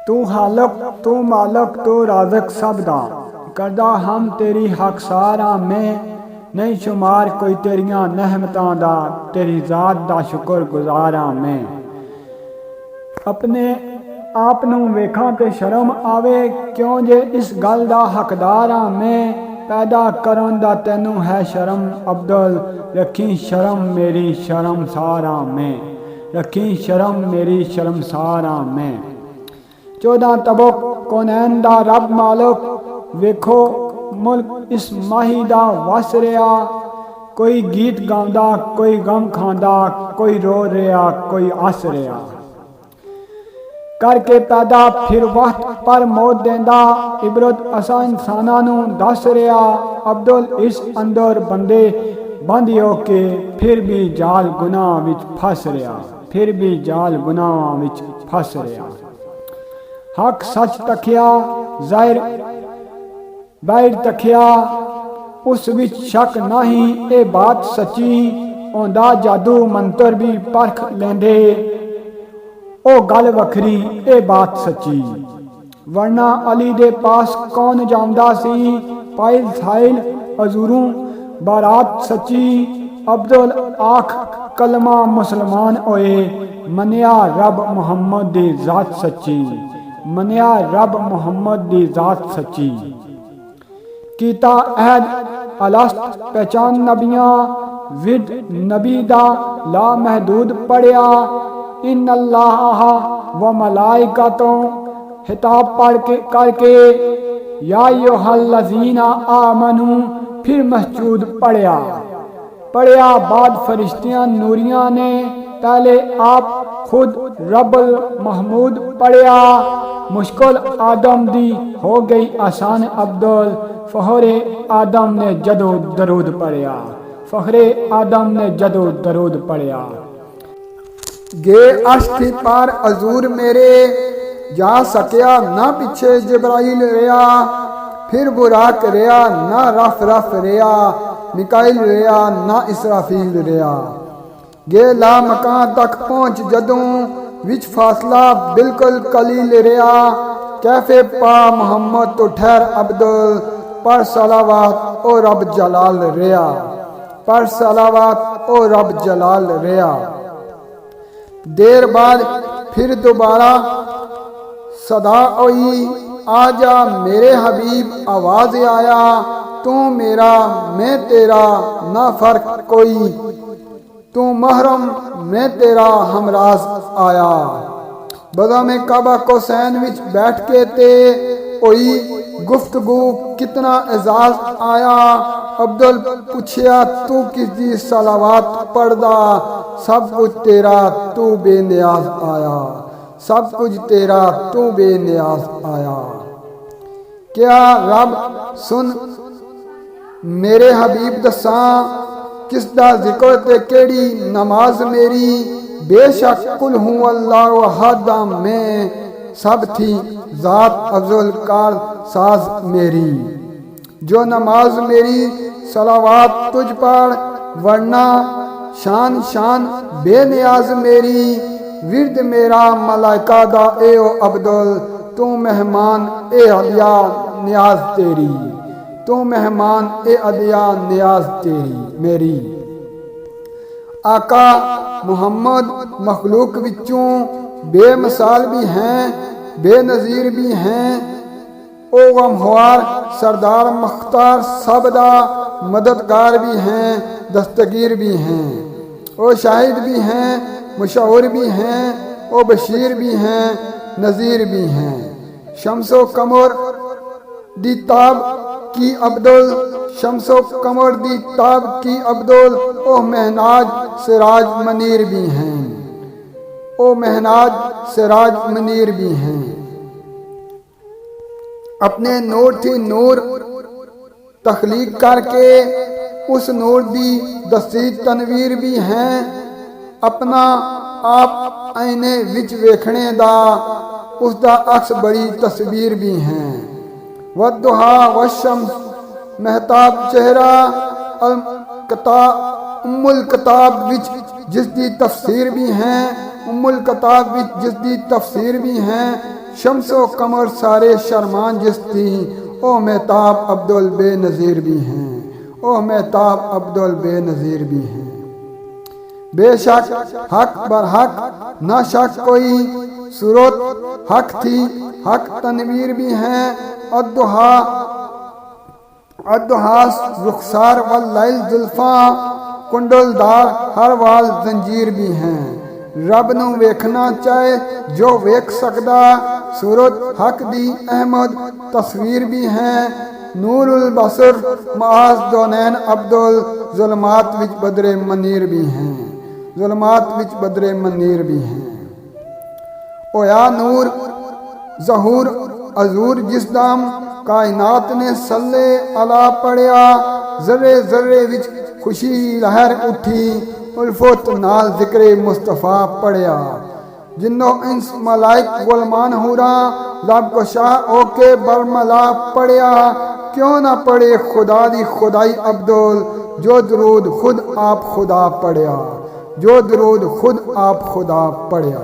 तू हालक तू मालक तू राज़क सब दा करदा हम तेरी हक सारा में नहीं शुमार कोई तेरियां नहमतां दा तेरी ज़ात दा शुक्र गुज़ारा मैं। अपने आप नूं वेखां ते शर्म आवे क्यों जे इस गल दा हकदार हां मैं। पैदा करन दा तैनू है शर्म अब्दुल रखी शर्म मेरी शर्मसार हां मैं। रखी शर्म मेरी शर्मसार हां मैं। 14 तबक कौनैन दा रब मालक वेखो मुल्क इस माही दा वस रिया। कोई गीत गांदा कोई गम खांदा कोई रो रिया कोई हस रिया। करके पैदा फिर वक्त पर मौत देंदा इबरत असा इंसाना नू दस रिया। अब्दुल इस अंदर बंदे बंद हो के फिर भी जाल गुनाह विच फस रिया। फिर भी जाल गुनाह विच फस रिया। हक सच तकिया जाहिर बाहर तकिया उस विच शक नहीं ए बात सच्ची। ओंदा जादू मंत्र भी परख लेंदे ओ गल वखरी ए बात सच्ची। वरना अली दे पास कौन जांदा सी पाइल साइल अजूरों बारात सच्ची। अब्दुल आख कलमा मुसलमान होए मनिया रब मुहम्मद दी जात सच्ची। मनिया रब मुहम्मद दी जात सच्ची। कीता अहद अलस्त पहचान नबियां विद नबी दा ला महदूद पढ़िया। इन अल्लाह व मलाइकतों हिताब पढ़ के करके या युहल्लज़ीना आमनू फिर मस्जूद पढ़िया बाद फरिश्तियां नूरियां ने पहले आप खुद रब्बुल महमूद पढ़िया। मुश्किल आदम दी हो गई आसान अब्दुल फहरे आदम ने जदो दरूद पढ़िया। फखरे आदम ने जदो दरूद पढ़िया। गे अस्थि पार अजूर मेरे जा सकिया ना पिछे जिब्राइल रिया। फिर बुराक रिया ना रफ रफ रिया। मिकाइल रिया ना इसराफील रिया। गे ला मकान तक पहुंच जदों विच फासला बिल्कुल कलील रिया। कैफे पा मोहम्मद तो ठहर अब्दुल पर सलावात ओ रब जलाल रिया। पर सलावात ओ रब जलाल रिया। देर बाद फिर दोबारा सदा हुई आजा मेरे हबीब आवाज आया। तू मेरा मैं तेरा ना फर्क कोई। तू महरम मैं तेरा हमराज आया। बदा में काबा कोसैन विच बैठ के ते हुई गुफ्तगू कितना एजाज आया। अब्दुल पूछया तू किसदी सलावात पढ़दा। सब कुछ तेरा तू बेनियाज आया। सब कुछ तेरा तू बेनियाज आया। क्या रब सुन मेरे हबीब दसा किसदा जिक्र ते केड़ी नमाज मेरी। बेशक कुल हूँ अल्लाह अहद में सब थी जात अफजल कार साज मेरी। जो नमाज मेरी सलावात तुझ पर वरना शान शान बेनियाज मेरी। विरद मेरा मलाइका दा ए ओ अब्दुल तू मेहमान ए अदिया नियाज तेरी। तू मेहमान ए अदिया नियाज तेरी मेरी। आका मोहम्मद मखलूक विचों बेमिसाल भी हैं बेनज़ीर भी हैं। ओ गमख्वार सरदार मुख्तार सबदा मददगार भी हैं दस्तगीर भी हैं। ओ शाहिद भी हैं मुशौर भी हैं। ओ बशीर भी हैं नज़ीर भी हैं। शम्सो कमर दी ताब की अब्दुल शम्सो कमर दी ताब की अब्दुल। ओ महनाज सिराज मनीर भी हैं। ओ महनाज सिराज मनीर भी हैं। अपने नूर थी नूर तख्लीक करके उस नूर दी दसी तनवीर भी हैं। अपना आप आईने विच वेखने दा उसदा अक्स बड़ी तस्वीर भी हैं। वद्दुहा वशम्स महताब चेहरा उम्मुल किताब विच जिसदी तफसीर भी हैं। उम्मुल किताब विच जिस दी तफसीर भी है शम्सो कमर सारे शर्मान जिस दी ओ मेहताब अब्दुल बेनज़ीर भी हैं ओ मेहताब अब्दुल बेनज़ीर भी हैं। बेशक हक बर हक न शक कोई सूरत हक थी हक तनवीर भी हैं। अद्दुहास रुखसार वल लैल जुल्फा कुंडलदार हर वाल जंजीर भी हैं। रब नू वेखना चाहे जो वेख सकदा सूरत हक दी अहमद तस्वीर भी हैं। नूरुल बसर माज दोनैन अब्दुल जुल्मात विच बदरे मनीर भी हैं जुल्मात विच बदरे मनीर भी हैं। ओया नूर जहूर अजूर जिस दाम कायनात ने सल्ले अला पढ़िया जर्रे जर्रे विच खुशी लहर उठी उल्फत नाल जिक्रे मुस्तफ़ा पढ़िया। जिन्नो इंस मलाइक गुलमान हुरा लब को शाह ओके बरमला पढ़िया। क्यों ना पढ़े खुदा दी खुदाई अब्दुल जो दरूद खुद आप खुदा पढ़िया जो दरूद खुद आप खुदा पढ़िया।